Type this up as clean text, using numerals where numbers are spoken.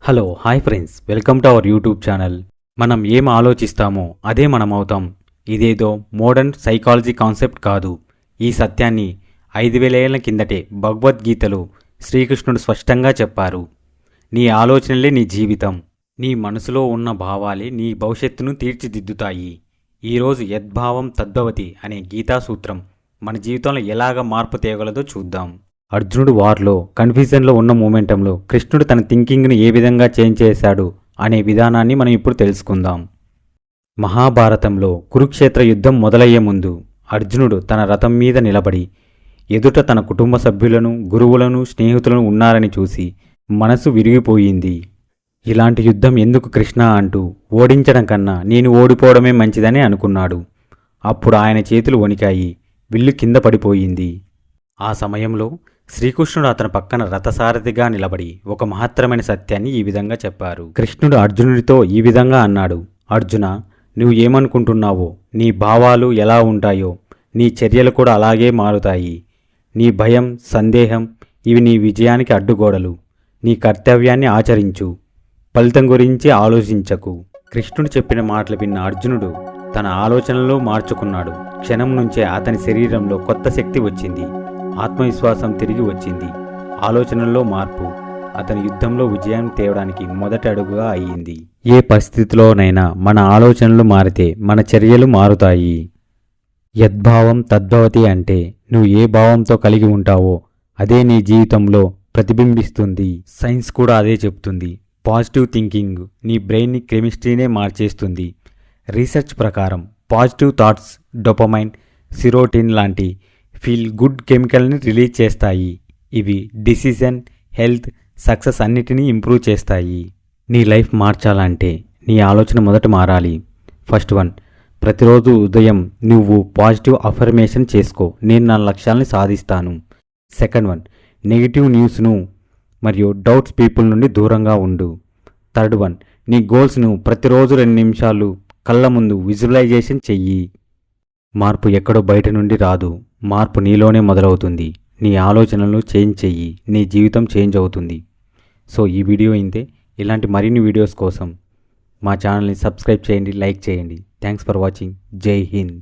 Hello hi friends, welcome to our YouTube channel. మనం ఏం ఆలోచిస్తామో అదే మనం అవుతాం. ఇదేదో మోడర్న్ సైకాలజీ కాన్సెప్ట్ కాదు. ఈ సత్యాన్ని 5000 ఏళ్ల కిందటే భగవద్గీతలో శ్రీకృష్ణుడు స్పష్టంగా చెప్పారు. నీ ఆలోచనలే నీ జీవితం. నీ మనసులో ఉన్న భావాలే నీ భవిష్యత్తును తీర్చిదిద్దుతాయి. ఈరోజు యద్భావం తద్భవతి అనే గీతా సూత్రం మన జీవితంలో ఎలాగ మార్పు తేగలదో చూద్దాం. అర్జునుడు వార్లో కన్ఫ్యూజన్లో ఉన్న మూమెంటంలో కృష్ణుడు తన థింకింగ్ని ఏ విధంగా చేంజ్ చేశాడు అనే విధానాన్ని మనం ఇప్పుడు తెలుసుకుందాం. మహాభారతంలో కురుక్షేత్ర యుద్ధం మొదలయ్యే ముందు అర్జునుడు తన రథం మీద నిలబడి ఎదుట తన కుటుంబ సభ్యులను, గురువులను, స్నేహితులను ఉన్నారని చూసి మనసు విరిగిపోయింది. ఇలాంటి యుద్ధం ఎందుకు కృష్ణ అంటూ ఓడించడం కన్నా నేను ఓడిపోవడమే మంచిదని అనుకున్నాడు. అప్పుడు ఆయన చేతులు వణికాయి, విల్లు కింద పడిపోయింది. ఆ సమయంలో శ్రీకృష్ణుడు అతని పక్కన రథసారథిగా నిలబడి ఒక మహత్తరమైన సత్యాన్ని ఈ విధంగా చెప్పారు. కృష్ణుడు అర్జునుడితో ఈ విధంగా అన్నాడు, అర్జున, నువ్వు ఏమనుకుంటున్నావో, నీ భావాలు ఎలా ఉంటాయో నీ చర్యలు కూడా అలాగే మారుతాయి. నీ భయం, సందేహం ఇవి నీ విజయానికి అడ్డుగోడలు. నీ కర్తవ్యాన్ని ఆచరించు, ఫలితం గురించి ఆలోచించకు. కృష్ణుడు చెప్పిన మాటలు విన్న అర్జునుడు తన ఆలోచనలు మార్చుకున్నాడు. క్షణం నుంచే అతని శరీరంలో కొత్త శక్తి వచ్చింది. ఆత్మవిశ్వాసం తిరిగి వచ్చింది. ఆలోచనల్లో మార్పు అతని యుద్ధంలో విజయం తేవడానికి మొదటి అడుగుగా అయ్యింది. ఏ పరిస్థితిలోనైనా మన ఆలోచనలు మారితే మన చర్యలు మారుతాయి. యద్భావం తద్భవతి అంటే నువ్వు ఏ భావంతో కలిగి ఉంటావో అదే నీ జీవితంలో ప్రతిబింబిస్తుంది. సైన్స్ కూడా అదే చెప్తుంది. పాజిటివ్ థింకింగ్ నీ బ్రెయిన్ని కెమిస్ట్రీనే మార్చేస్తుంది. రీసెర్చ్ ప్రకారం పాజిటివ్ థాట్స్ డోపమైన్, సిరోటిన్ లాంటి ఫీల్ గుడ్ కెమికల్ని రిలీజ్ చేస్తాయి. ఇవి డిసిజన్, హెల్త్, సక్సెస్ అన్నిటినీ ఇంప్రూవ్ చేస్తాయి. నీ లైఫ్ మార్చాలంటే నీ ఆలోచన మొదట మారాలి. ఫస్ట్ వన్, ప్రతిరోజు ఉదయం నువ్వు పాజిటివ్ అఫర్మేషన్ చేసుకో, నేను నా లక్ష్యాలను సాధిస్తాను. సెకండ్ వన్, నెగిటివ్ న్యూస్ను మరియు డౌట్స్ పీపుల్ నుండి దూరంగా ఉండు. థర్డ్ వన్, నీ గోల్స్ను ప్రతిరోజు 2 నిమిషాలు కళ్ళ ముందు విజువలైజేషన్ చెయ్యి. మార్పు ఎక్కడో బయట నుండి రాదు, మార్పు నీలోనే మొదలవుతుంది. నీ ఆలోచనలు చేంజ్ చెయ్యి, నీ జీవితం చేంజ్ అవుతుంది. సో ఈ వీడియో ఇంతే. ఇలాంటి మరిన్ని వీడియోస్ కోసం మా ఛానల్ని సబ్స్క్రైబ్ చేయండి, లైక్ చేయండి. Thanks for watching. జై హింద్.